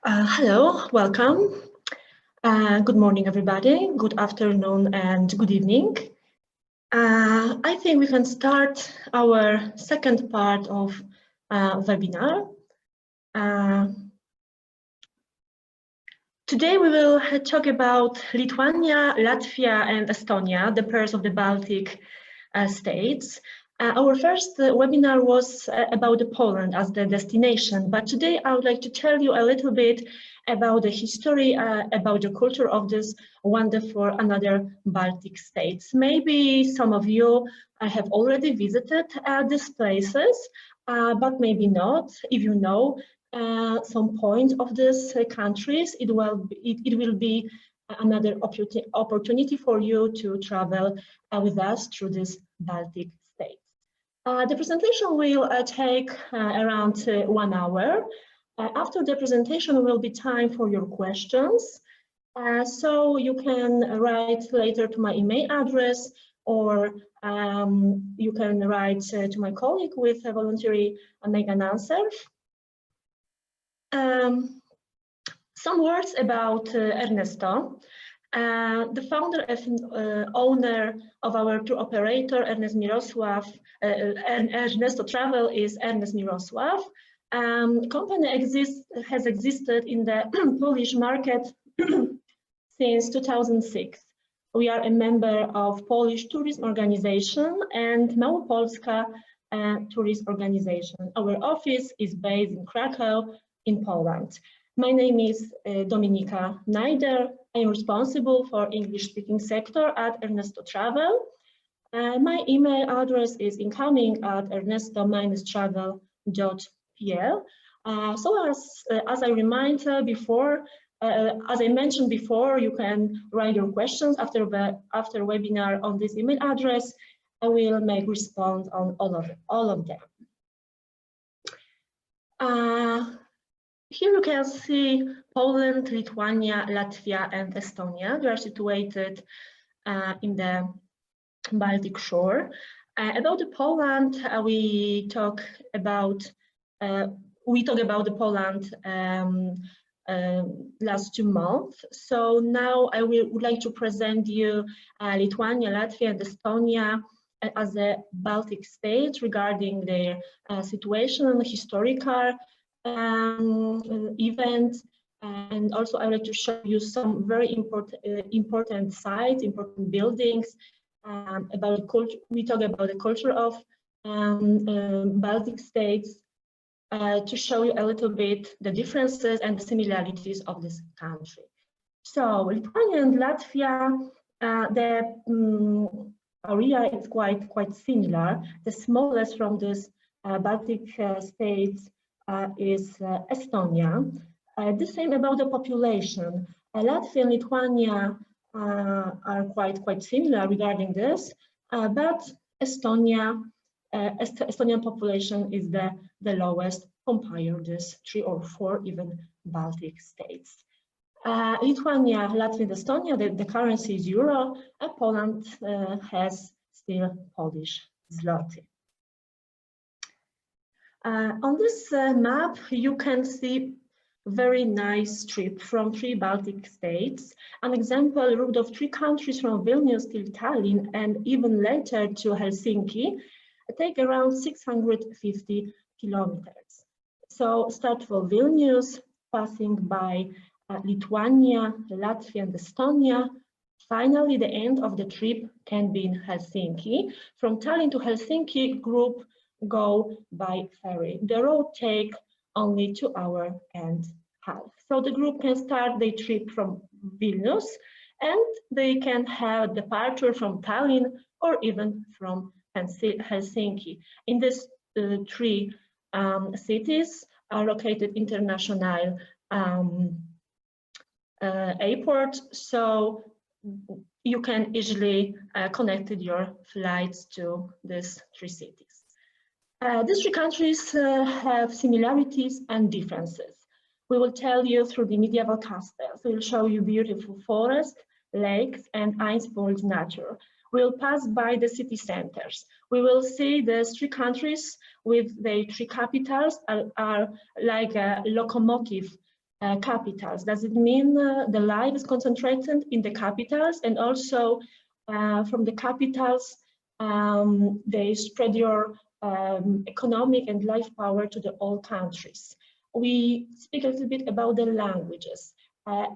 Hello, welcome. Good morning, everybody. Good afternoon and good evening. I think we can start our second part of webinar. Today we will talk about Lithuania, Latvia and Estonia, the pairs of the Baltic states. Our first webinar was about Poland as the destination, but today I would like to tell you a little bit about the history, about the culture of this wonderful another Baltic states. Maybe some of you have already visited these places, but maybe not. If you know some point of these countries, it will be another opportunity for you to travel with us through this Baltic states. The presentation will take around 1 hour. After the presentation will be time for your questions. So you can write later to my email address, or you can write to my colleague with a voluntary make an answer. Some words about Ernesto. The founder and owner of our tour operator, Ernesto Travel, is Ernest Mirosław. Company has existed in the Polish market since 2006. We are a member of Polish Tourism Organization and Małopolska Tourism Organization. Our office is based in Krakow, in Poland. My name is Dominika Najder. I am responsible for English-speaking sector at Ernesto Travel. My email address is incoming@ernesto-travel.pl. So as I mentioned before, you can write your questions after webinar on this email address. I will make response on all of them. Here you can see Poland, Lithuania, Latvia, and Estonia. They are situated in the Baltic shore. About Poland, we talk about the Poland last 2 months. So now I would like to present you Lithuania, Latvia, and Estonia as a Baltic state regarding their situation, historical events, and also I would like to show you some very important sites, important buildings. About the culture, we talk about the culture of Baltic states to show you a little bit the differences and similarities of this country. So Lithuania and Latvia, the area is quite similar. The smallest from this Baltic states is Estonia. The same about the population. Latvia and Lithuania are quite similar regarding this, but Estonian population is the lowest compared to these 3 or 4 even Baltic states. Lithuania, Latvia, and Estonia, the currency is euro. Poland has still Polish zloty. On this map, you can see very nice trip from 3 Baltic states. An example route of 3 countries from Vilnius to Tallinn and even later to Helsinki take around 650 kilometers. So start from Vilnius, passing by Lithuania, Latvia, and Estonia. Finally, the end of the trip can be in Helsinki. From Tallinn to Helsinki, group go by ferry. The road take only 2 hours and a half. So the group can start their trip from Vilnius and they can have departure from Tallinn or even from Helsinki. In these 3 cities are located international airport, so you can easily connect your flights to these 3 cities. These 3 countries have similarities and differences. We will tell you through the medieval castles. We will show you beautiful forests, lakes, and ice-bound nature. We will pass by the city centers. We will see the 3 countries with their 3 capitals are like a locomotive capitals. Does it mean the life is concentrated in the capitals, and also from the capitals they spread your economic and life power to the all countries? We speak a little bit about the languages.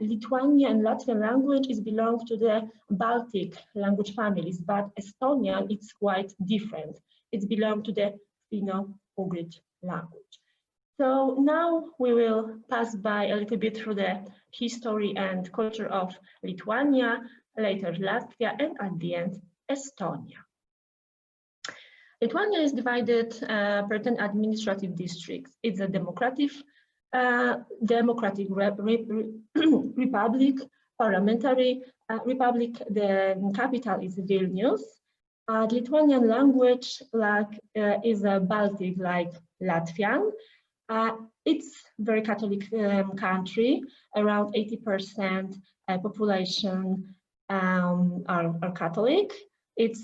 Lithuanian and Latvian language is belong to the Baltic language families, but Estonian it's quite different. It's belong to the Finno-Ugric language. So now we will pass by a little bit through the history and culture of Lithuania, later Latvia, and at the end, Estonia. Lithuania is divided per 10 administrative districts. It's a democratic republic, parliamentary republic. The capital is Vilnius. Lithuanian language is a Baltic like Latvian. It's very Catholic country. Around 80% population are Catholic. It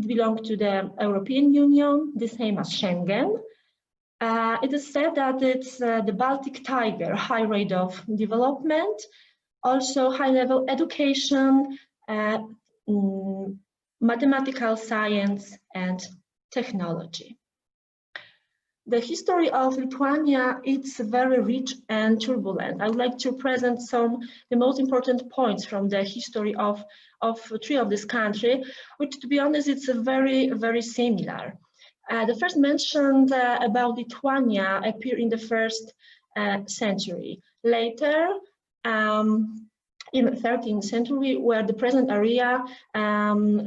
belongs to the European Union, the same as Schengen. It is said that it's the Baltic tiger, high rate of development, also high-level education, mathematical science, and technology. The history of Lithuania is very rich and turbulent. I would like to present the most important points from the history of three of this country, which, to be honest, it's very, very similar. The first mentioned about Lithuania appear in the first century. Later, in the 13th century, where the present area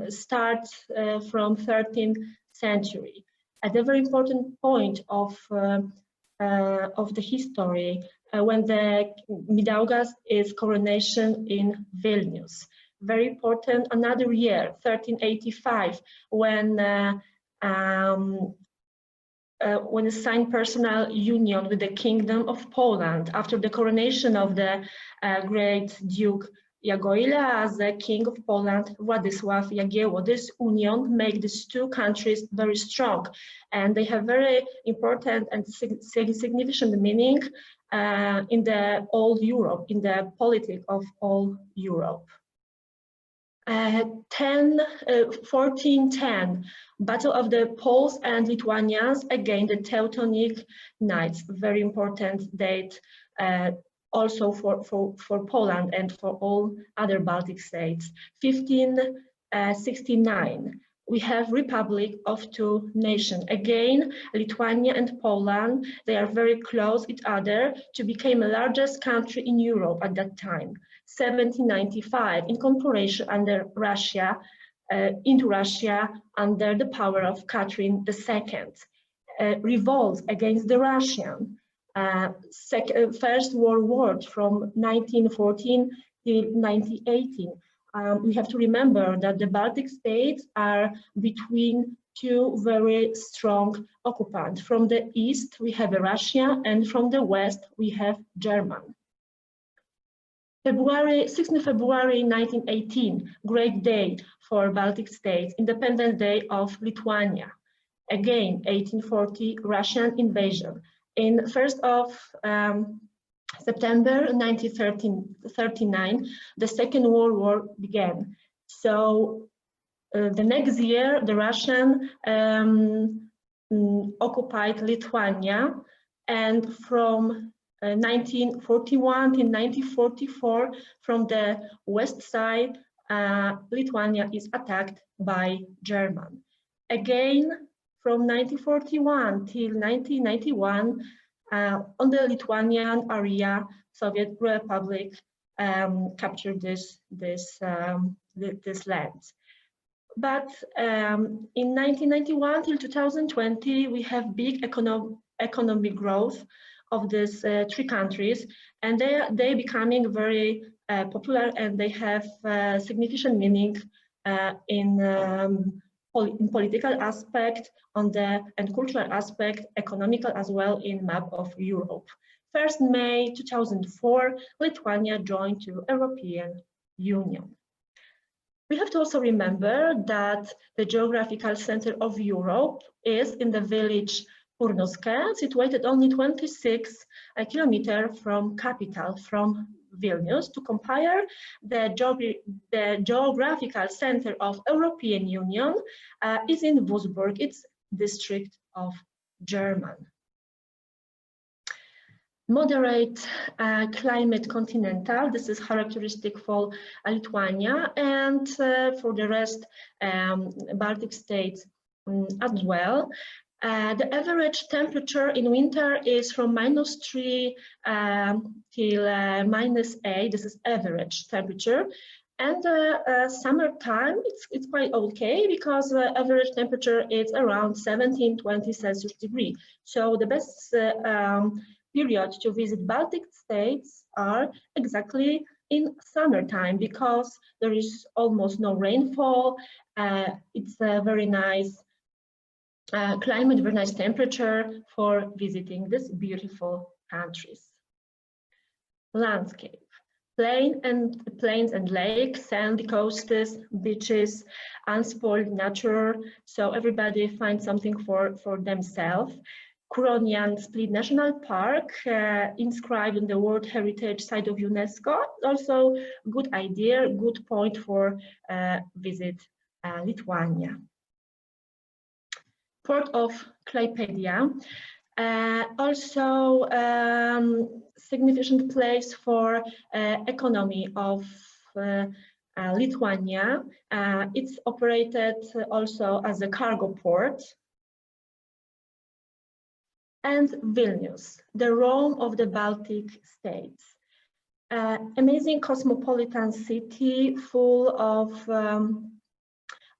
starts from 13th century. At a very important point of the history, when the Mindaugas is coronation in Vilnius. Very important, another year, 1385, when signed personal union with the Kingdom of Poland after the coronation of the great Duke Jagiello as the King of Poland, Władysław Jagiełło. This union makes these two countries very strong, and they have very important and significant meaning in the old Europe, in the politics of all Europe. 1410, Battle of the Poles and Lithuanians against the Teutonic Knights, very important date also for Poland and for all other Baltic states. 1569, we have Republic of Two Nations. Again, Lithuania and Poland, they are very close each other to become the largest country in Europe at that time. 1795, incorporation under Russia, into Russia under the power of Catherine II. Revolt against the Russian. First World War from 1914 till 1918. We have to remember that the Baltic states are between two very strong occupants. From the east, we have Russia, and from the west, we have Germany. 16th February 1918, great day for Baltic states, Independence Day of Lithuania. Again, 1840, Russian invasion. In 1st of September 1939, the Second World War began. So the next year, the Russian occupied Lithuania, and from 1941 to 1944, from the west side, Lithuania is attacked by Germany. Again, from 1941 till 1991, on the Lithuanian area, Soviet Republic captured this land. But in 1991 till 2020, we have big economic growth of these three countries, and they becoming very popular, and they have significant meaning in political aspect, and cultural aspect, economical as well, in map of Europe. 1st May 2004, Lithuania joined to European Union. We have to also remember that the geographical center of Europe is in the village Purnuske, situated only 26 kilometers from capital, from Vilnius. To compare, the geographical center of European Union is in Würzburg. It's district of German. Moderate climate continental, this is characteristic for Lithuania, and for the rest Baltic states as well. The average temperature in winter is from -3 till -8. This is average temperature. And summertime, it's quite okay, because average temperature is around 17-20 Celsius degree. So the best period to visit Baltic states are exactly in summertime, because there is almost no rainfall. It's a very nice climate, very nice temperature for visiting these beautiful countries. Landscape. Plains and lakes, sandy coasts, beaches, unspoiled nature. So everybody finds something for themselves. Kuronian Split National Park, inscribed in the World Heritage Site of UNESCO. Also, good idea, good point for visit Lithuania. Port of Klaipėda, also significant place for economy of Lithuania. It's operated also as a cargo port. And Vilnius, the Rome of the Baltic states. Amazing cosmopolitan city full of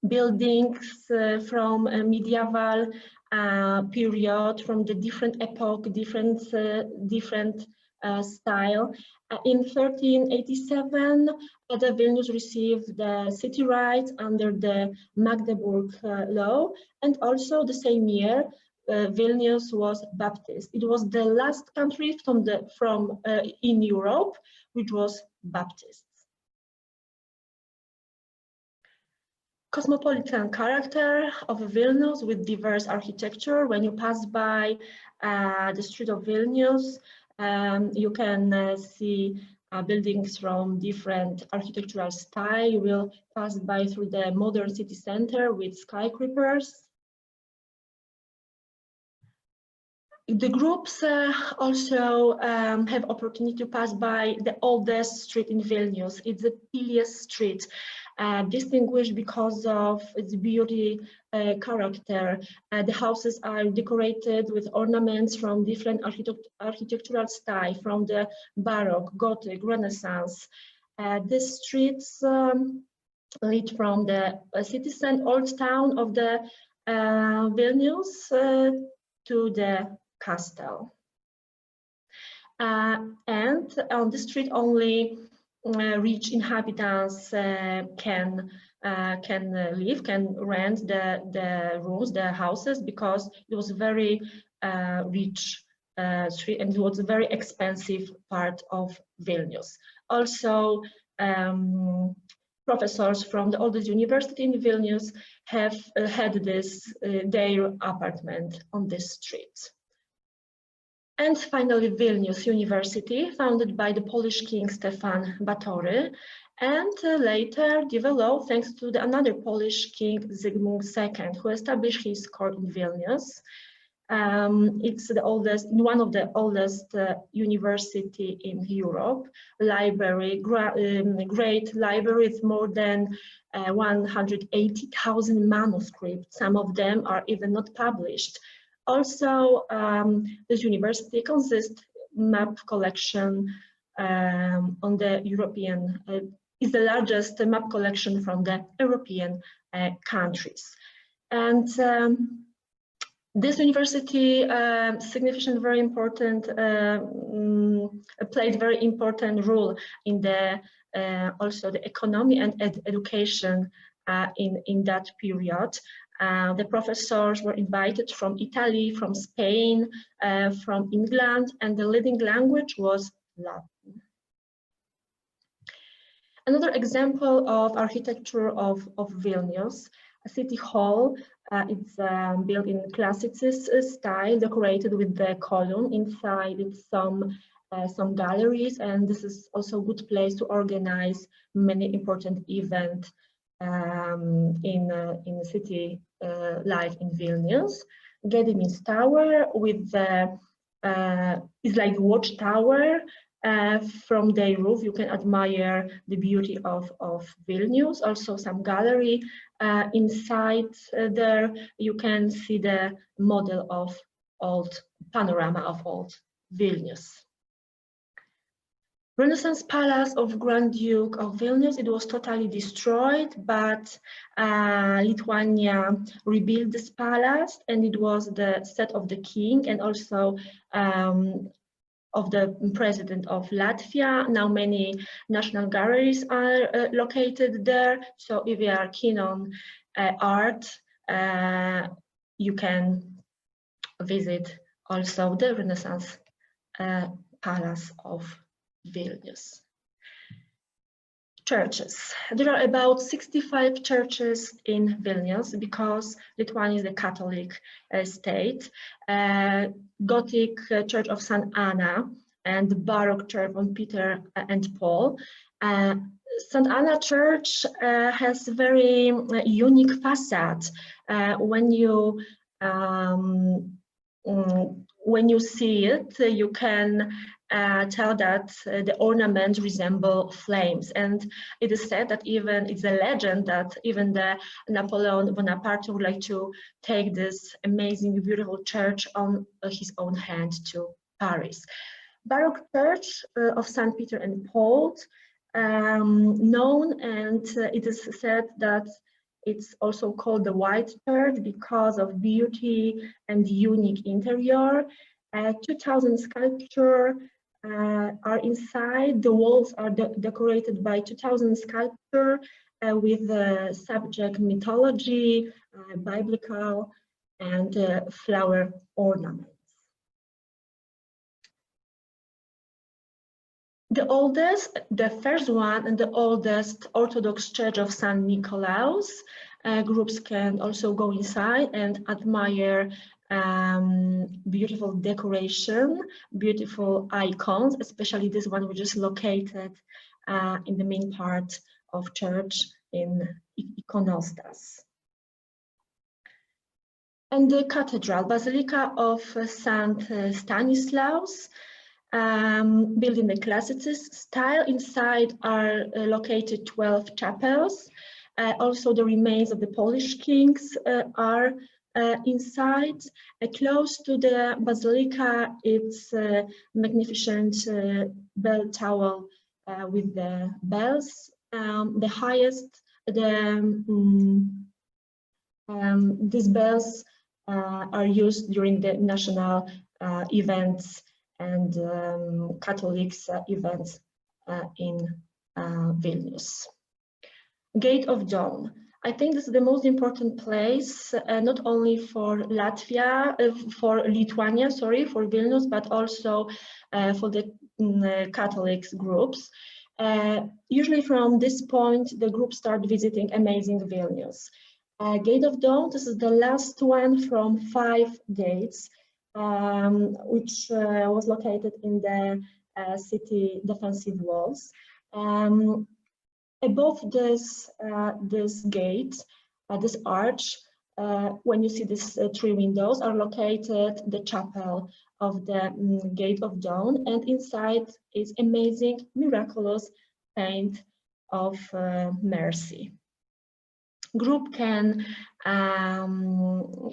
buildings from a medieval period, from the different epoch, different style. In 1387, the Vilnius received the city rights under the Magdeburg law, and also the same year, Vilnius was Baptist. It was the last country in Europe which was Baptist. Cosmopolitan character of Vilnius with diverse architecture. When you pass by the street of Vilnius, you can see buildings from different architectural style. You will pass by through the modern city center with skyscrapers. The groups also have opportunity to pass by the oldest street in Vilnius. It's the Pilies Street, distinguished because of its beauty character. The houses are decorated with ornaments from different architectural style, from the Baroque, Gothic, Renaissance. These streets lead from the city center, old town of the Vilnius to the castle. And on the street only rich inhabitants can live, can rent the rooms, the houses, because it was very rich street, and it was a very expensive part of Vilnius. Also, professors from the oldest university in Vilnius have had their apartment on this street. And finally, Vilnius University, founded by the Polish king Stefan Batory, and later developed thanks to another Polish king, Zygmunt II, who established his court in Vilnius. It's the oldest, one of the oldest university in Europe. Library, great library with more than 180,000 manuscripts. Some of them are even not published. Also, this university consists map collection on the European, is the largest map collection from the European countries. And this university significant, very important, played very important role in the also the economy and education in that period. The professors were invited from Italy, from Spain, from England, and the leading language was Latin. Another example of architecture of Vilnius, city hall. It's built in classicist style, decorated with the column. Inside, it's some galleries, and this is also a good place to organize many important events in city life in Vilnius. Gediminas Tower with the is like watchtower. From the roof, you can admire the beauty of Vilnius. Also, some gallery inside there. You can see the model of old panorama of old Vilnius. Renaissance Palace of Grand Duke of Vilnius, it was totally destroyed, but Lithuania rebuilt this palace, and it was the seat of the king and also of the president of Latvia. Now many national galleries are located there, so if you are keen on art, you can visit also the Renaissance Palace of Vilnius. Churches. There are about 65 churches in Vilnius because Lithuania is a Catholic state. Gothic Church of St. Anna and the Baroque Church of Peter and Paul. St. Anna Church has very unique facade. When you see it, you can tell that the ornaments resemble flames, and it is said that it's a legend that even the Napoleon Bonaparte would like to take this amazing, beautiful church on his own hand to Paris. Baroque Church of St. Peter and Paul, known, and it is said that it's also called the White Church because of beauty and unique interior. 2,000 sculptures are inside. The walls are decorated by 2,000 sculptures with subject mythology, biblical, and flower ornaments. The first one and the oldest Orthodox Church of St. Nicolaus. Groups can also go inside and admire beautiful decoration, beautiful icons, especially this one which is located in the main part of church in Iconostas. And the cathedral, Basilica of St. Stanislaus, built in the classicist style. Inside are located 12 chapels. Also the remains of the Polish kings are inside. Close to the basilica, it's a magnificent bell tower with the bells. The highest, these bells are used during the national events and Catholics events in Vilnius. Gate of Dawn. I think this is the most important place, not only for Lithuania, for Vilnius, but also for the Catholics groups. Usually from this point, the groups start visiting amazing Vilnius. Gate of Dawn, this is the last one from 5 gates, which was located in the city defensive walls. Above this gate, this arch, when you see these 3 windows, are located the chapel of the Gate of Dawn, and inside is amazing, miraculous paint of mercy. Group can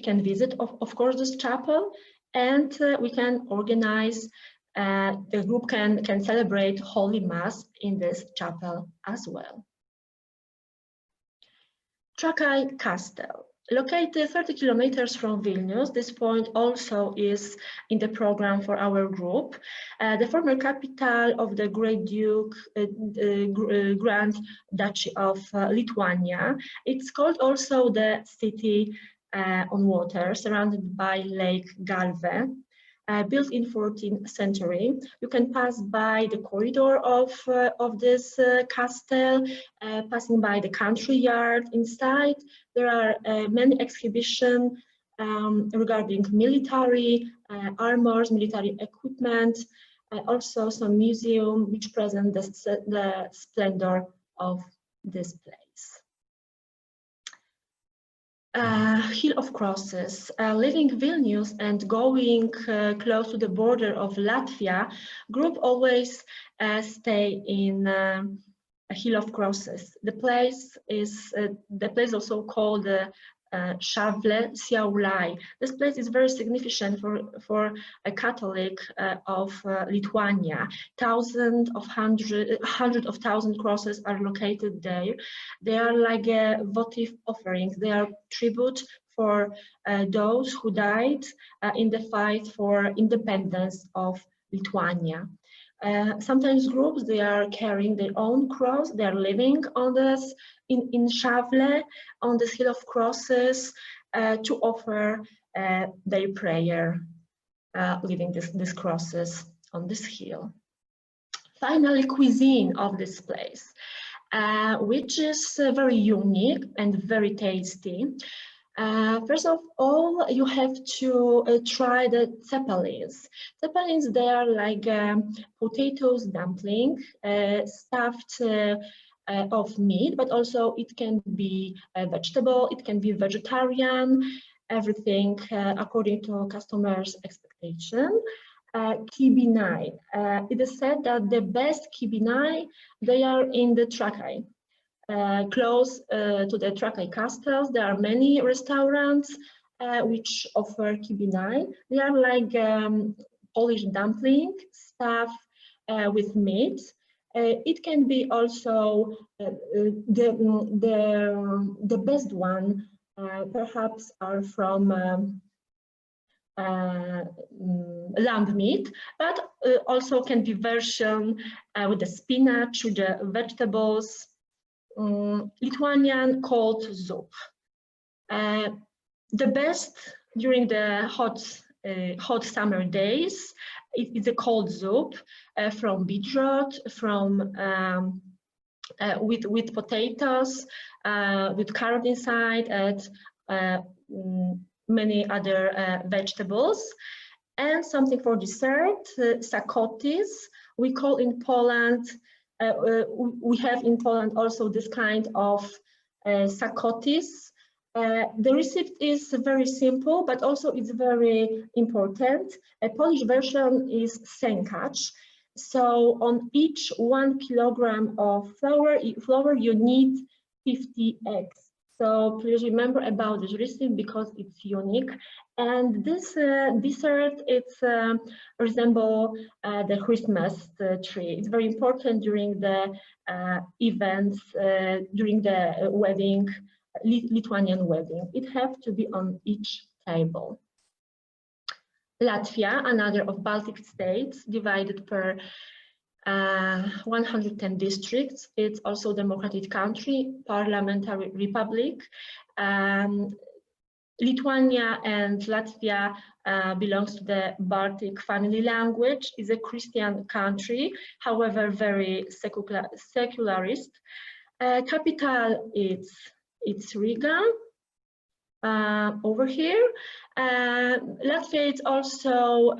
visit, of course, this chapel, and we can organize. The group can celebrate Holy Mass in this chapel as well. Trakai Castle, located 30 kilometers from Vilnius. This point also is in the program for our group. The former capital of the Great Duke Grand Duchy of Lithuania. It's called also the city on water, surrounded by Lake Galve. built in 14th century. You can pass by the corridor of this castle, passing by the country yard. Inside, there are many exhibitions regarding military armors, military equipment, also some museum which present the splendor of this place. Hill of Crosses. Leaving Vilnius and going close to the border of Latvia, group always stay in a Hill of Crosses. The place is also called Šavle Siaulai. This place is very significant for a Catholic of Lithuania. Hundreds of thousands crosses are located there. They are like votive offerings. They are tribute for those who died in the fight for independence of Lithuania. Sometimes groups, they are carrying their own cross. They are living on this in Šavle, on this Hill of Crosses, to offer their prayer, leaving these crosses on this hill. Finally, cuisine of this place, which is very unique and very tasty. First of all, you have to try the zeppelins. Zeppelins, they are like potatoes dumpling, stuffed of meat, but also it can be a vegetable, it can be vegetarian, everything according to customers' expectation. Kibinai. It is said that the best kibinai, they are in the Trakai. Close to the Trakai castles, there are many restaurants which offer kibinai. They are like Polish dumpling stuffed with meat. It can be also the best one, perhaps are from lamb meat, but also can be version with the spinach, with the vegetables. Lithuanian cold soup. The best during the hot summer days, it is a cold soup from beetroot, from with potatoes, with carrot inside, and many other vegetables. And something for dessert, sakotis. We call in Poland. We have in Poland also this kind of sakotis. The recipe is very simple, but also it's very important. A Polish version is sękacz. So on each 1 kilogram of flour, you need 50 eggs. So please remember about this recipe because it's unique. And this dessert, it's resemble the Christmas tree. It's very important during the events, during the wedding, Lithuanian wedding. It has to be on each table. Latvia, another of Baltic states, divided per 110 districts. It's also a democratic country, parliamentary republic. Lithuania and Latvia belongs to the Baltic family language. Is a Christian country, however, very secularist. Capital it's Riga. Over here, Latvia is also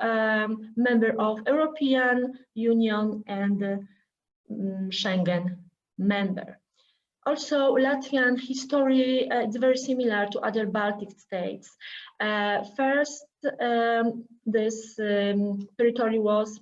member of European Union and Schengen member. Also, Latvian history is very similar to other Baltic states. First, this territory was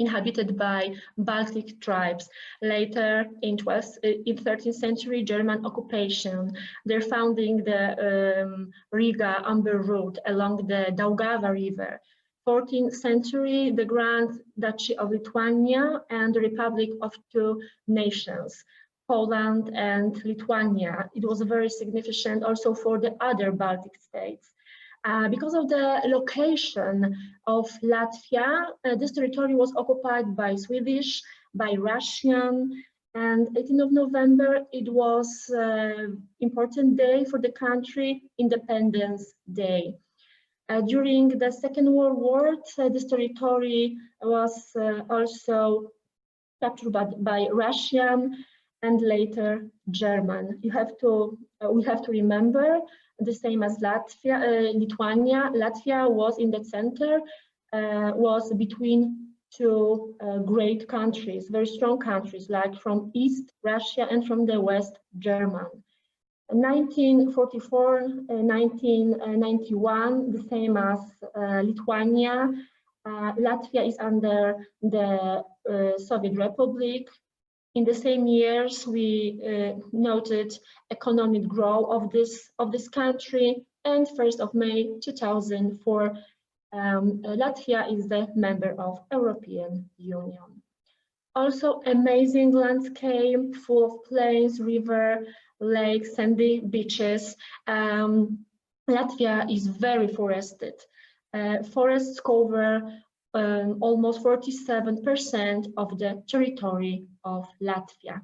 inhabited by Baltic tribes. Later, in 13th century, German occupation. They're founding the Riga Amber route along the Daugava River. 14th century, the Grand Duchy of Lithuania and the Republic of Two Nations, Poland and Lithuania. It was very significant also for the other Baltic states. Because of the location of Latvia, this territory was occupied by Swedish, by Russian, and 18th of November, it was an important day for the country, Independence Day. During the Second World War, this territory was also captured by Russian and later German. We have to remember the same as Latvia, Lithuania. Latvia was in the center, was between two great countries, very strong countries, like from East Russia and from the West German. 1944, 1991, the same as Lithuania. Latvia is under the Soviet Republic. In the same years, we noted economic growth of this country. And 1st of May 2004, Latvia is the member of European Union. Also, amazing landscape full of plains, river, lakes, sandy beaches. Latvia is very forested. Forests cover almost 47% of the territory of Latvia.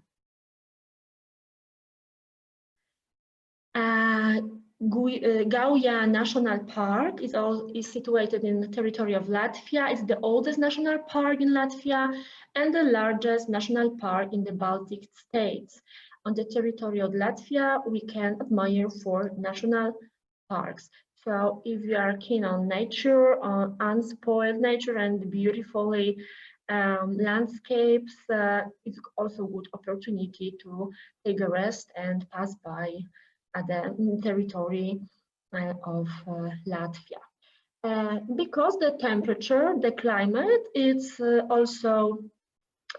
Gauja National Park is situated in the territory of Latvia. It's the oldest national park in Latvia and the largest national park in the Baltic states. On the territory of Latvia, we can admire 4 national parks. So if you are keen on nature, on unspoiled nature and beautifully landscapes, it's also a good opportunity to take a rest and pass by the territory of Latvia. Because the temperature, the climate, it's also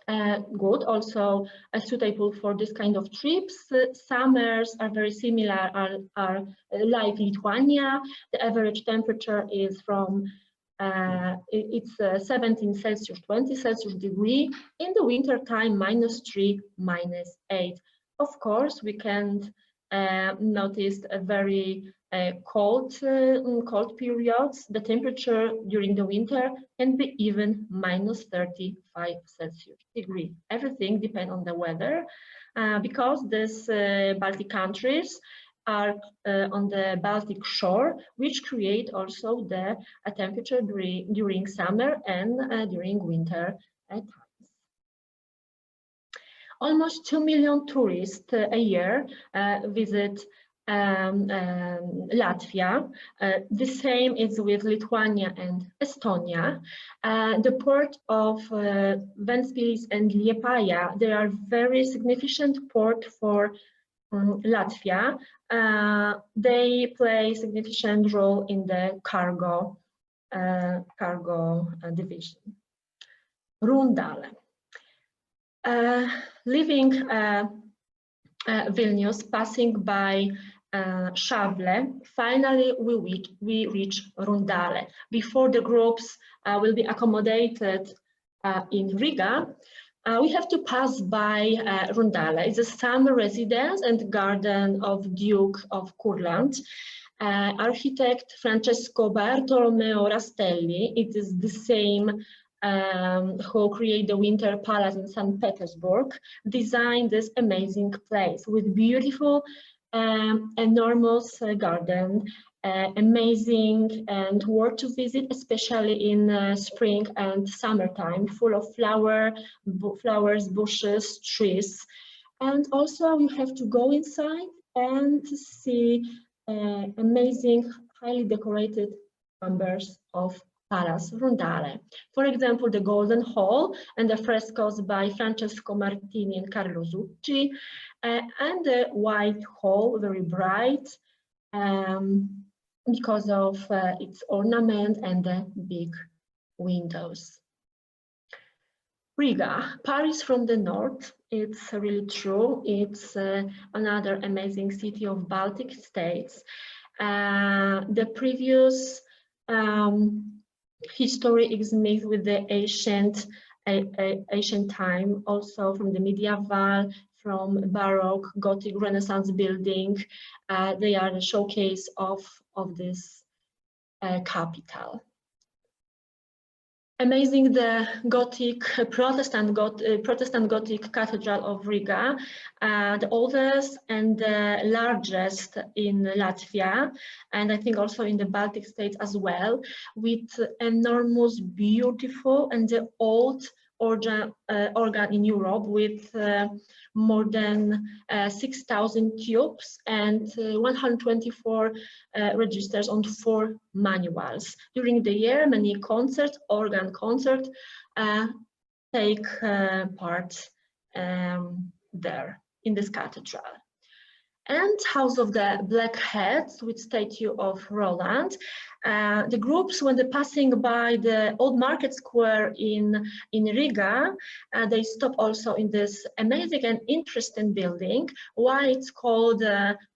good, also suitable for this kind of trips. Summers are very similar, are like Lithuania. The average temperature is from it's 17 Celsius, 20 Celsius degree. In the winter time, -3, -8. Of course, we can notice a very cold periods. The temperature during the winter can be even -35 Celsius degree. Everything depends on the weather, because these Baltic countries are on the Baltic shore, which create also the temperature during summer and during winter times. Almost 2 million tourists a year visit Latvia. The same is with Lithuania and Estonia. The port of Ventspils and Liepāja, they are very significant port for Latvia. They play a significant role in the cargo division. Rundale. Leaving Vilnius, passing by Šavle, finally we reach Rundale. Before the groups will be accommodated in Riga, we have to pass by Rundale. It's a summer residence and garden of Duke of Courland. Architect Francesco Bartolomeo Rastelli, it is the same who created the Winter Palace in St. Petersburg, designed this amazing place with beautiful, enormous garden, amazing and worth to visit, especially in spring and summertime, full of flowers, bushes, trees. And also you have to go inside and see amazing, highly decorated chambers of Palace Rundale. For example, the Golden Hall and the frescoes by Francesco Martini and Carlo Zucchi, and the White Hall, very bright because of its ornament and the big windows. Riga, Paris from the north, it's really true. It's another amazing city of Baltic states. The previous history is mixed with the ancient time, also from the medieval, from Baroque, Gothic, Renaissance building. They are the showcase of this capital. amazing, the Gothic Protestant Gothic Cathedral of Riga, the oldest and the largest in Latvia, and I think also in the Baltic states as well, with enormous, beautiful and the old organ in Europe, with more than 6,000 tubes and 124 registers on 4 manuals. During the year, many concerts, organ concerts, take part there in this cathedral. And House of the Black Heads with statue of Roland. The groups, when they're passing by the old market square in Riga, they stop also in this amazing and interesting building. Why it's called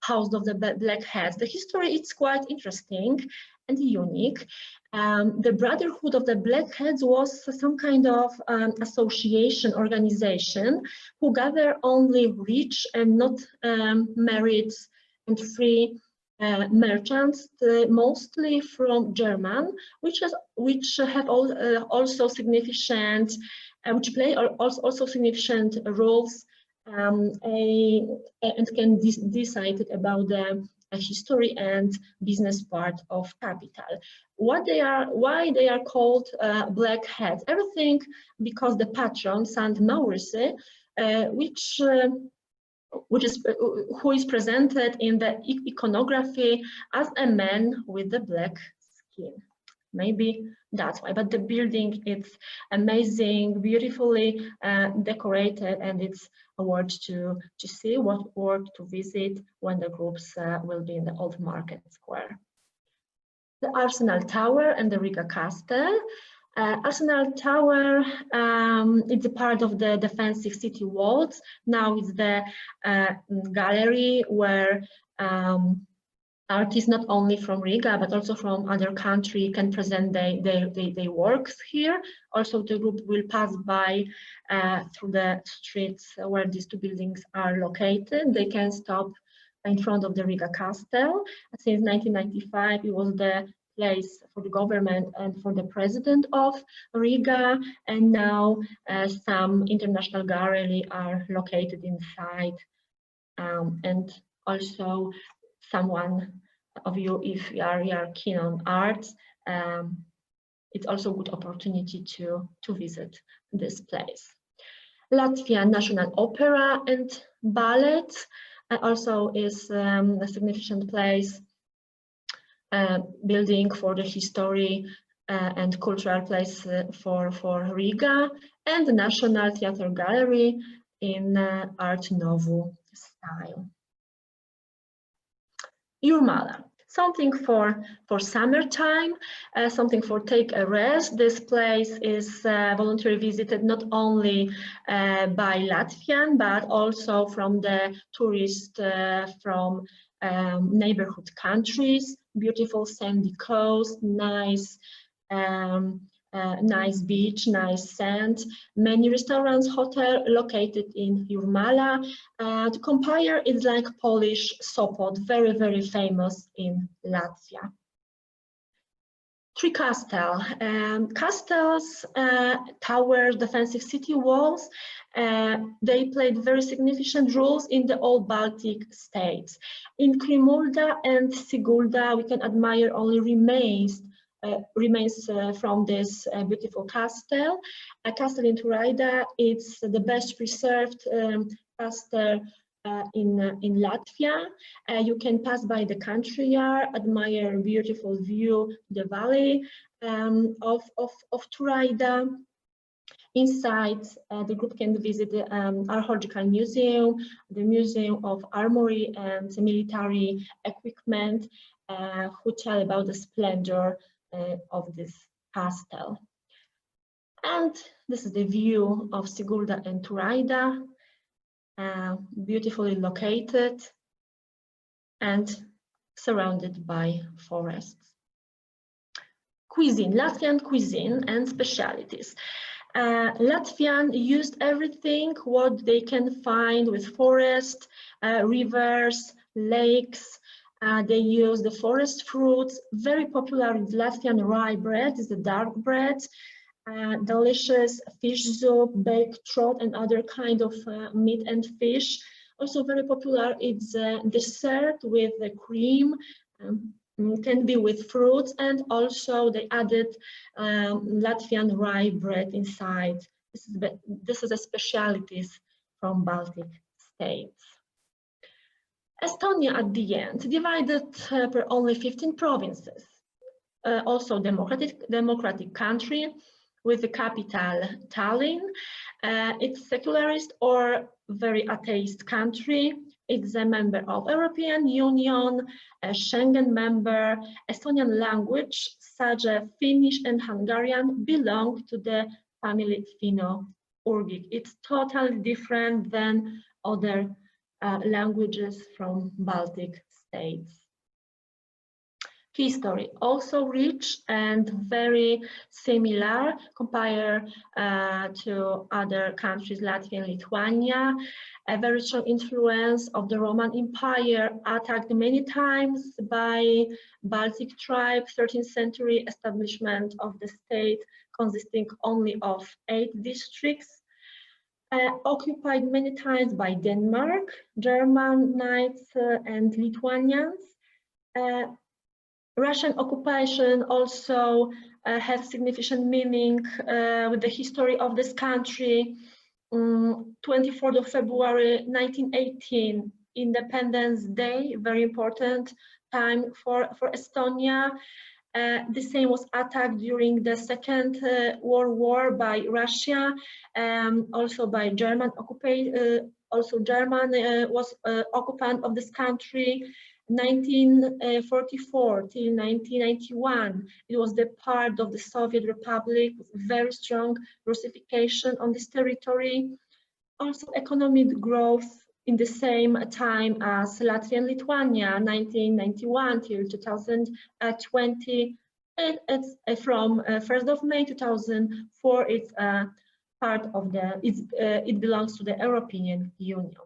House of the Black Heads? The history is quite interesting and unique. The Brotherhood of the Black Heads was some kind of association, organization, who gather only rich and not married and free merchants, mostly from German, which have also significant, which play also significant roles and can decide about the history and business part of capital. Why they are called Black Heads? Everything because the patron Saint Maurice, who is presented in the iconography as a man with the black skin. Maybe that's why, but the building is amazing, beautifully decorated, and it's worth to see, worth to visit when the groups will be in the old market square. The Arsenal Tower and the Riga Castle. Arsenal Tower, it's a part of the defensive city walls. Now it's the gallery where artists not only from Riga but also from other countries can present their works here. Also, the group will pass by through the streets where these two buildings are located. They can stop in front of the Riga Castle. Since 1995, it was the place for the government and for the president of Riga, and now some international galleries are located inside, and also someone of you, if you are keen on art, it's also a good opportunity to visit this place. Latvia National Opera and Ballet also is a significant place, building for the history and cultural place for Riga, and the National Theatre Gallery in Art Nouveau style. Jurmala, something for summertime, something for take a rest. This place is voluntarily visited not only by Latvian but also from the tourists from neighborhood countries. Beautiful sandy coast, nice nice beach, nice sand, many restaurants, hotel located in Jurmala. To compare, it's like Polish Sopot, very, very famous in Latvia. Three castles, towers, defensive city walls. They played very significant roles in the old Baltic states. In Krimulda and Sigulda, we can admire only remains from this beautiful castle. A castle in Turaida, it's the best preserved castle in Latvia. You can pass by the country yard, admire a beautiful view, the valley of Turaida. Inside, the group can visit the Archaeological Museum, the Museum of Armory and Military Equipment, who tell about the splendor of this castle. And this is the view of Sigulda and Turaida, beautifully located and surrounded by forests. Cuisine, Latvian cuisine and specialities. Latvian used everything what they can find with forest, rivers, lakes. They use the forest fruits. Very popular in Latvian rye bread is the dark bread. delicious fish soup, baked trout, and other kind of meat and fish. Also very popular, it's dessert with the cream, can be with fruits, and also they added Latvian rye bread inside. This is a specialties from Baltic states. Estonia at the end, divided per only 15 provinces. Also democratic country with the capital Tallinn. It's secularist or very atheist country. It's a member of European Union, a Schengen member. Estonian language, such as Finnish and Hungarian, belong to the family Finno-Ugric. It's totally different than other languages from Baltic states. History also rich and very similar compared to other countries, Latvia and Lithuania. A very strong influence of the Roman Empire, attacked many times by Baltic tribe, 13th century establishment of the state consisting only of 8 districts. Occupied many times by Denmark, German knights and Lithuanians. Russian occupation also has significant meaning with the history of this country. 24th of February 1918, Independence Day, very important time for Estonia. The same was attacked during the Second World War by Russia, also by German occupation. Also German was occupant of this country. 1944 till 1991, it was the part of the Soviet Republic with very strong Russification on this territory. Also economic growth in the same time as Latvia and Lithuania, 1991 till 2020. It's from 1st of May 2004, it's part of the, it belongs to the European Union.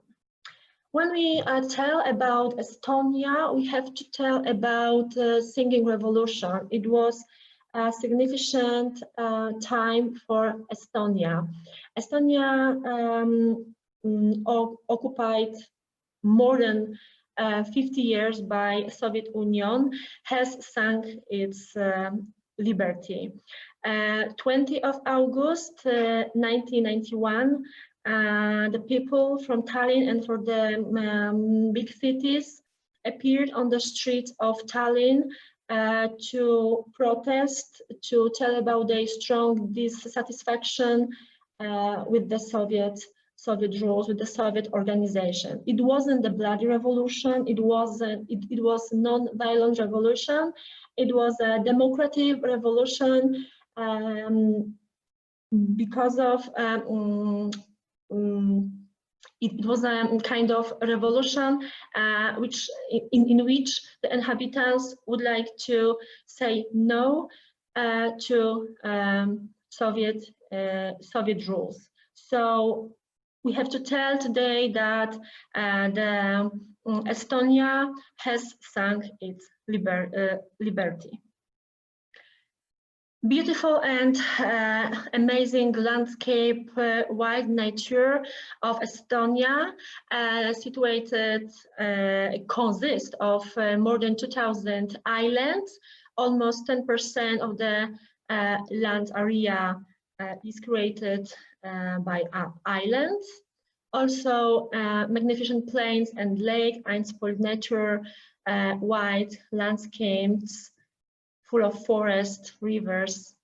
When we tell about Estonia, we have to tell about singing revolution. It was a significant time for Estonia. Estonia occupied more than 50 years by Soviet Union, has sung its liberty. 20th of August 1991, the people from Tallinn and for the big cities appeared on the streets of Tallinn to protest, to tell about their strong dissatisfaction with the Soviet rules, with the Soviet organization. It wasn't a bloody revolution. It was non-violent revolution. It was a democratic revolution because of it was a kind of revolution in which the inhabitants would like to say no to Soviet rules. So we have to tell today that Estonia has sung its liberty. Beautiful and amazing landscape, wild nature of Estonia, situated, consists of more than 2,000 islands. Almost 10% of the land area is created by islands. Also, magnificent plains and lake, unspoiled nature, wide landscapes, full of forests, rivers.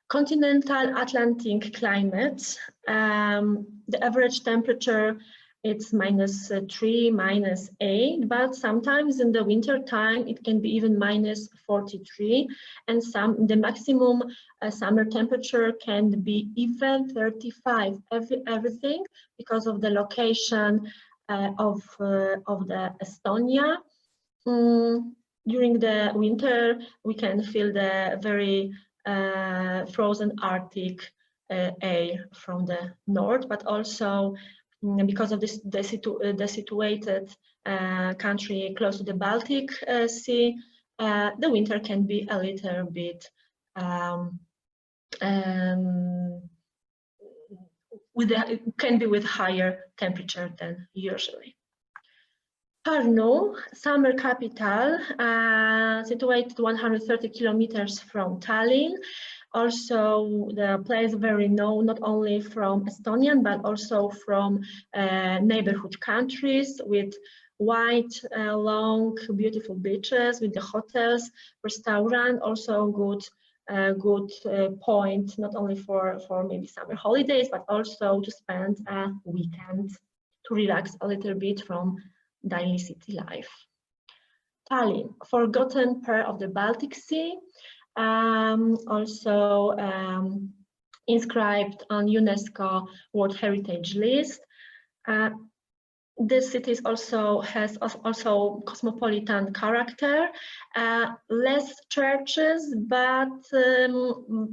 Continental Atlantic climate. The average temperature it's -3, -8, but sometimes in the winter time it can be even -43, and the maximum summer temperature can be even 35. Everything because of the location of the Estonia. During the winter, we can feel the very frozen Arctic air from the north, but also because of this, the situated country close to the Baltic Sea, the winter can be a little bit can be with higher temperature than usually. Pärnu, summer capital, situated 130 kilometers from Tallinn. Also, the place very known not only from Estonian but also from neighborhood countries, with wide, long, beautiful beaches, with the hotels, restaurant, also good point not only for maybe summer holidays but also to spend a weekend to relax a little bit from daily city life. Tallinn, forgotten pearl of the Baltic Sea, also inscribed on UNESCO World Heritage List. This city has also cosmopolitan character, less churches, but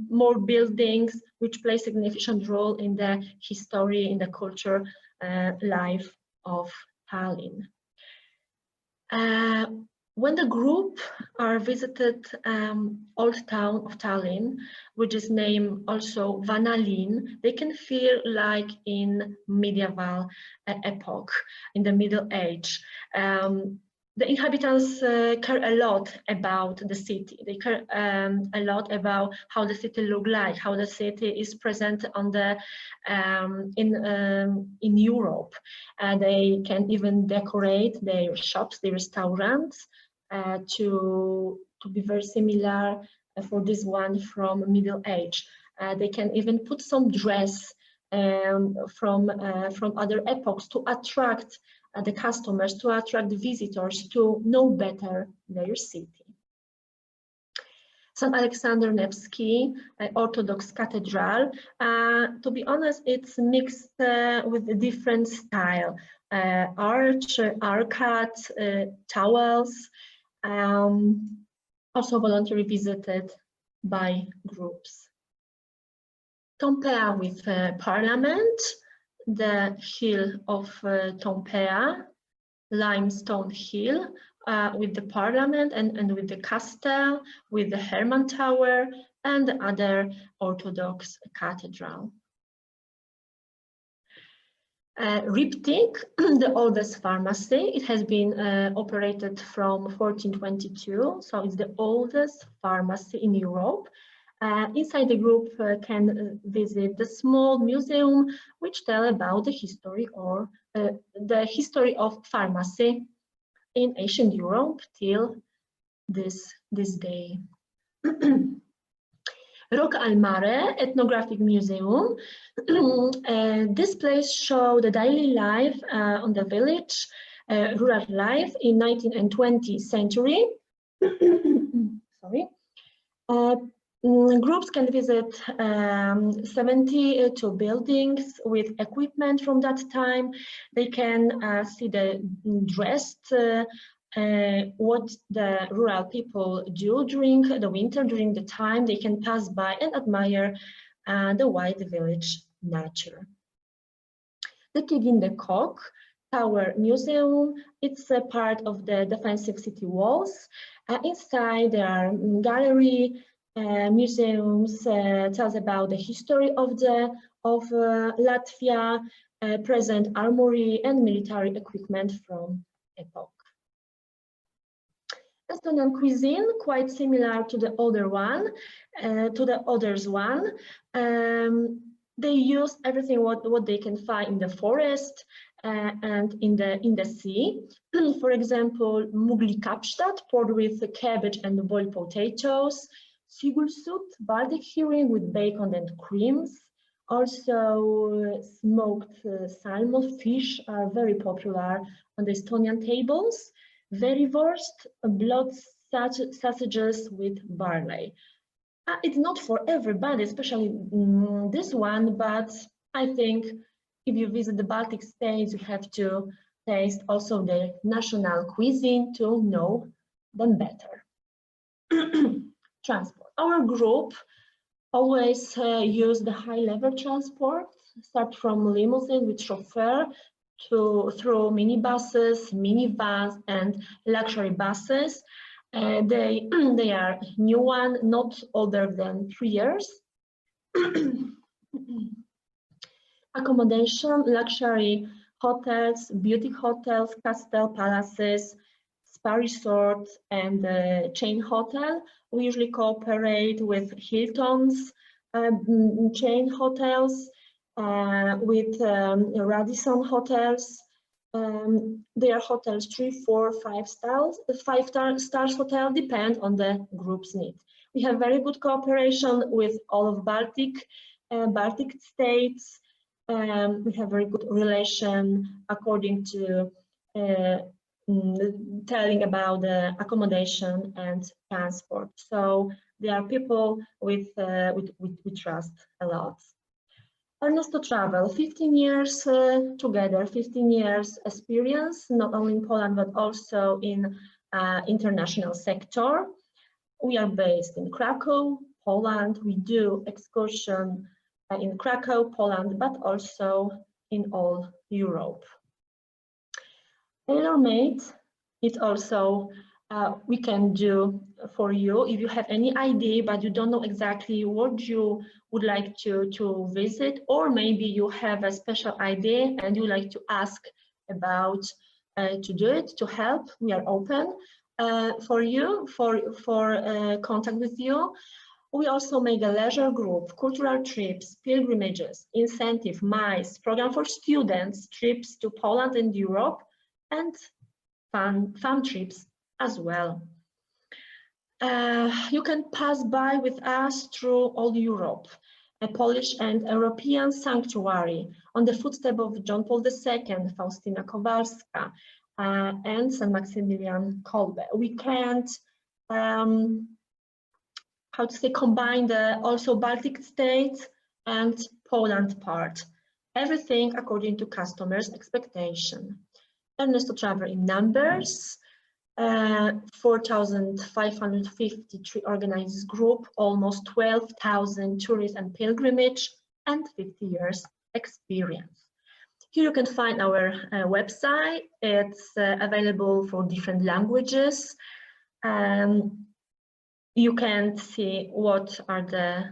more buildings, which play significant role in the history, in the culture life of Tallinn. When the group are visited old town of Tallinn, which is named also Vanalin, they can feel like in medieval epoch, in the Middle Age. The inhabitants care a lot about the city. They care a lot about how the city looks like, how the city is present on the in Europe. They can even decorate their shops, their restaurants, to be very similar for this one from Middle Age. They can even put some dress from other epochs to attract the customers, to attract the visitors to know better their city. St. Alexander Nevsky Orthodox Cathedral. To be honest, it's mixed with a different style. Arch, arcades, towels, also voluntarily visited by groups. Tompea with Parliament, the hill of Tompea, limestone hill, with the Parliament and with the castle, with the Herman Tower and the other Orthodox cathedral. Riptych, the oldest pharmacy, it has been operated from 1422, so it's the oldest pharmacy in Europe. Inside the group can visit the small museum which tell about the history of pharmacy in ancient Europe till this day. Rocca al Mare Ethnographic Museum. This place shows the daily life on the village, rural life in 19th and 20th century. Sorry. Groups can visit 72 buildings with equipment from that time. They can see the dressed, what the rural people do during the winter, during the time. They can pass by and admire the wide village nature. The Kid in the Cock Tower Museum, it's a part of the defensive city walls. Inside there are gallery, museums, tells about the history of Latvia, present armory and military equipment from epoch. Estonian cuisine, quite similar to the other one, they use everything what they can find in the forest and in the sea. For example, mugli kapstat, poured with cabbage and boiled potatoes. Sigulsut, Baltic herring with bacon and creams. Also, smoked salmon, fish are very popular on the Estonian tables. Verwurst, blood sausages with barley. It's not for everybody, especially this one, but I think if you visit the Baltic states, you have to taste also the national cuisine to know them better. Transport. Our group always use the high-level transport, start from limousine with chauffeur through minibuses, minivans, and luxury buses. They are new one, not older than 3 years. Accommodation, luxury hotels, beauty hotels, castle palaces, spa resort, and chain hotel. We usually cooperate with Hilton's chain hotels, with Radisson hotels. They are hotels 3, 4, 5 stars. 5 stars hotel depend on the group's need. We have very good cooperation with all of Baltic states. We have very good relation according to telling about the accommodation and transport. So they are people with we trust a lot. Ernesto Travel, 15 years together, 15 years experience, not only in Poland, but also in international sector. We are based in Krakow, Poland. We do excursion in Krakow, Poland, but also in all Europe. Tailor-made is also we can do for you if you have any idea but you don't know exactly what you would like to visit, or maybe you have a special idea and you like to ask about to do it, to help. We are open for you, for contact with you. We also make a leisure group, cultural trips, pilgrimages, incentive, MICE, program for students, trips to Poland and Europe, and fun trips as well. You can pass by with us through all Europe, a Polish and European sanctuary on the footsteps of John Paul II, Faustina Kowalska, and St. Maximilian Kolbe. We can't how to say, combine the also Baltic states and Poland part. Everything according to customers' expectation. Ernesto Travel in numbers, 4,553 organized group, almost 12,000 tourists and pilgrimage, and 50 years experience. Here you can find our website. It's available for different languages. You can see what are the,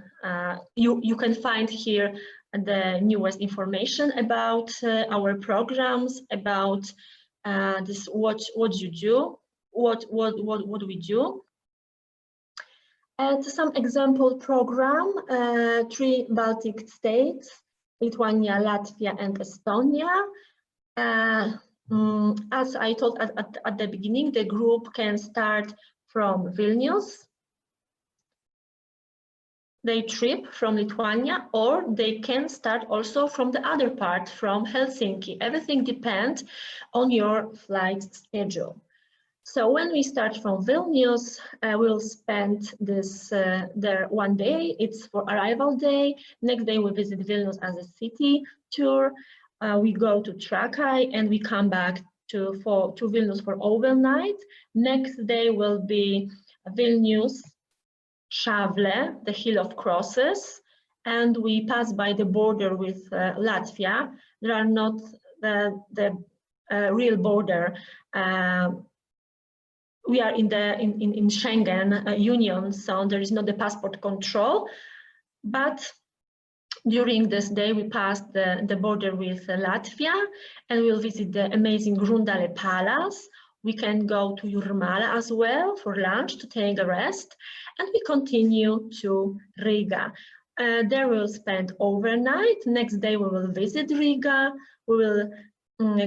you can find here the newest information about our programs, about this, what you do, what we do. And some example program, 3 Baltic states, Lithuania, Latvia, and Estonia. As I told at the beginning, the group can start from Vilnius. They trip from Lithuania, or they can start also from the other part, from Helsinki. Everything depends on your flight schedule. So when we start from Vilnius, we'll spend this there 1 day. It's for arrival day. Next day we visit Vilnius as a city tour. We go to Trakai and we come back to Vilnius for overnight. Next day will be Vilnius, Šavle, the Hill of Crosses, and we pass by the border with Latvia. There are not the real border. We are in Schengen Union, so there is not the passport control. But during this day, we pass the border with Latvia, and we'll visit the amazing Grundale Palace. We can go to Jurmala as well for lunch to take a rest, and we continue to Riga. There we'll spend overnight. Next day we will visit Riga. We will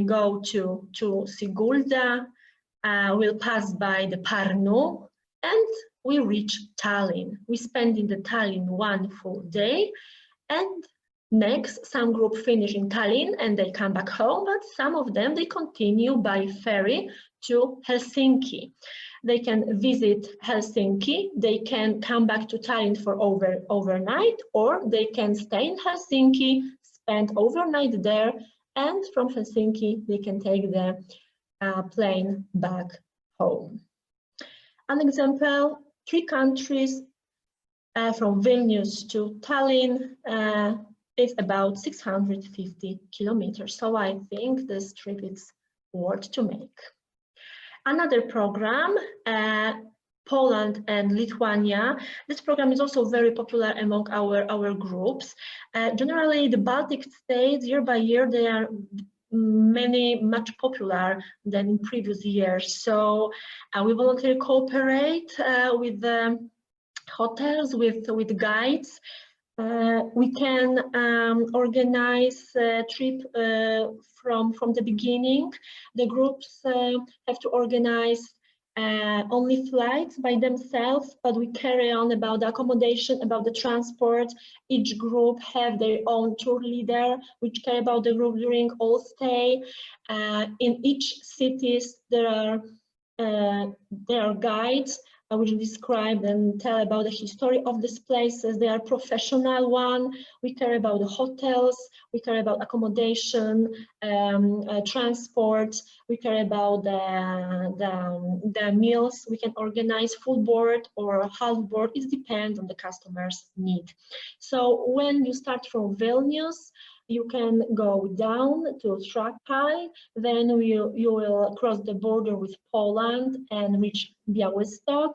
go to Sigulda. We'll pass by the Parnu, and we reach Tallinn. We spend in the Tallinn 1 full day, and next some group finish in Tallinn and they come back home, but some of them they continue by ferry to Helsinki. They can visit Helsinki, they can come back to Tallinn for overnight, or they can stay in Helsinki, spend overnight there, and from Helsinki they can take the plane back home. An example, 3 countries from Vilnius to Tallinn is about 650 kilometers. So I think this trip is worth to make. Another program, Poland and Lithuania. This program is also very popular among our groups. Generally, the Baltic states, year by year, they are much popular than in previous years. So we voluntarily cooperate with the hotels, with guides. We can organize a trip from the beginning. The groups have to organize only flights by themselves, but we carry on about the accommodation, about the transport. Each group have their own tour leader, which care about the group during all stay. In each cities there are guides which describe and tell about the history of these places. They are professional one. We care about the hotels, we care about accommodation, transport, we care about the meals. We can organize full board or half board. It depends on the customer's need. So when you start from Vilnius, you can go down to Trakai, then you will cross the border with Poland and reach Białystok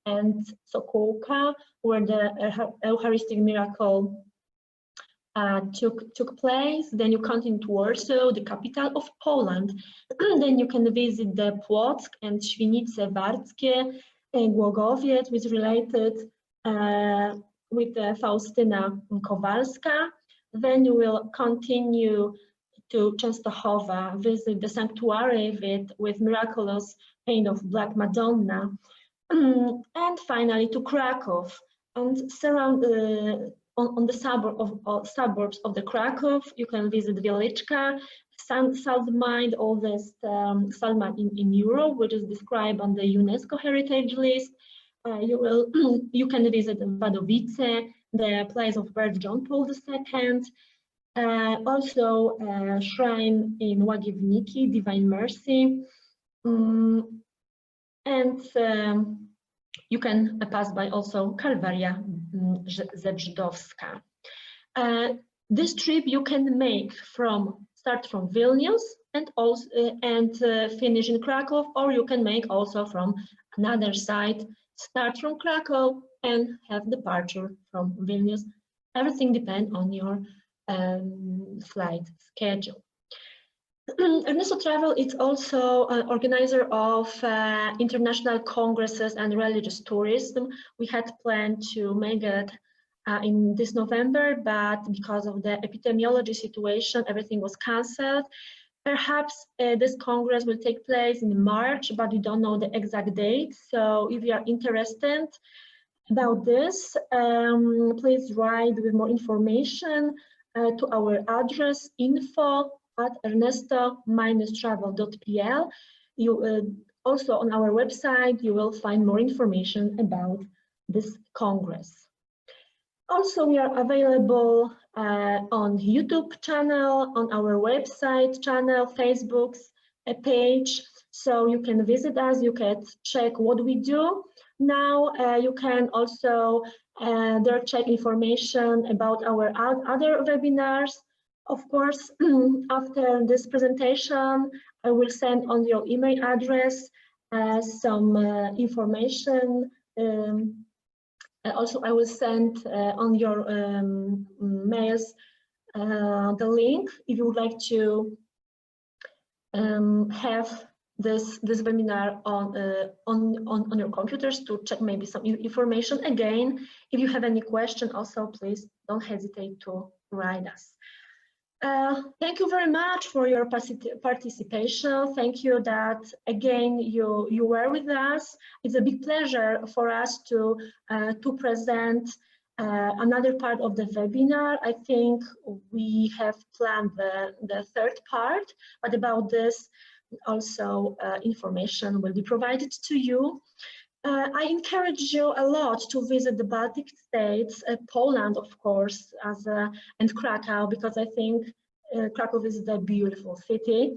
and Sokółka, where the Eucharistic miracle took place. Then you continue to Warsaw, the capital of Poland. Then you can visit the Płock and Świnice Warskie and Głogowiec, which is related with Faustyna Kowalska. Then you will continue to Częstochowa, visit the sanctuary with miraculous paint of Black Madonna, and finally to Krakow. And surround on the suburbs of the Krakow, you can visit Wieliczka, Salt-Mine, oldest salt mine in Europe, which is described on the UNESCO heritage list. You can visit Wadowice, the place of birth John Paul II. Also a shrine in Łagiewnicki, Divine Mercy. And you can pass by also Kalwaria Żydowska. This trip you can make start from Vilnius and also finish in Krakow, or you can make also from another side, start from Krakow and have departure from Vilnius. Everything depends on your flight schedule. Ernesto Travel is also an organizer of international congresses and religious tourism. We had planned to make it in this November, but because of the epidemiology situation, everything was cancelled. Perhaps this Congress will take place in March, but we don't know the exact date. So if you are interested about this, please write with more information to our address info@ernesto-travel.pl. Also on our website, you will find more information about this Congress. Also, we are available on YouTube channel, on our website channel, Facebook's page. So you can visit us, you can check what we do. Now you can also there check information about our other webinars. Of course, after this presentation, I will send on your email address some information. Also, I will send on your mails the link if you would like to have this webinar on your computers to check maybe some information. Again, if you have any question, also please don't hesitate to write us. Thank you very much for your participation. Thank you that again you were with us. It's a big pleasure for us to present another part of the webinar. I think we have planned the third part, but about this also information will be provided to you. I encourage you a lot to visit the Baltic states, Poland, of course, and Krakow, because I think Krakow is a beautiful city,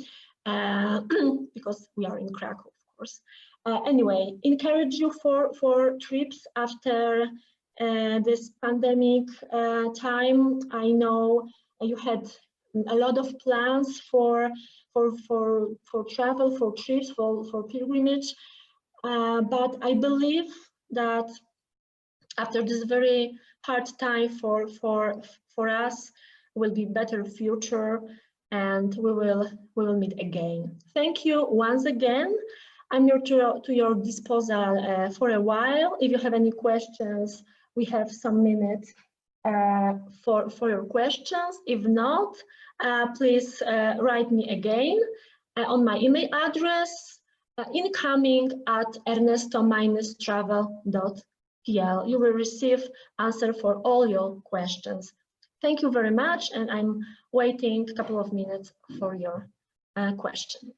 because we are in Krakow, of course. Anyway, encourage you for trips after this pandemic time. I know you had a lot of plans for travel, for trips, for pilgrimage. but I believe that after this very hard time for us, will be better future, and we will meet again. Thank you once again. I'm here to your disposal for a while. If you have any questions, we have some minutes for your questions. If not, please write me again on my email address, incoming@ernesto-travel.pl. You will receive answer for all your questions. Thank you very much, and I'm waiting a couple of minutes for your question.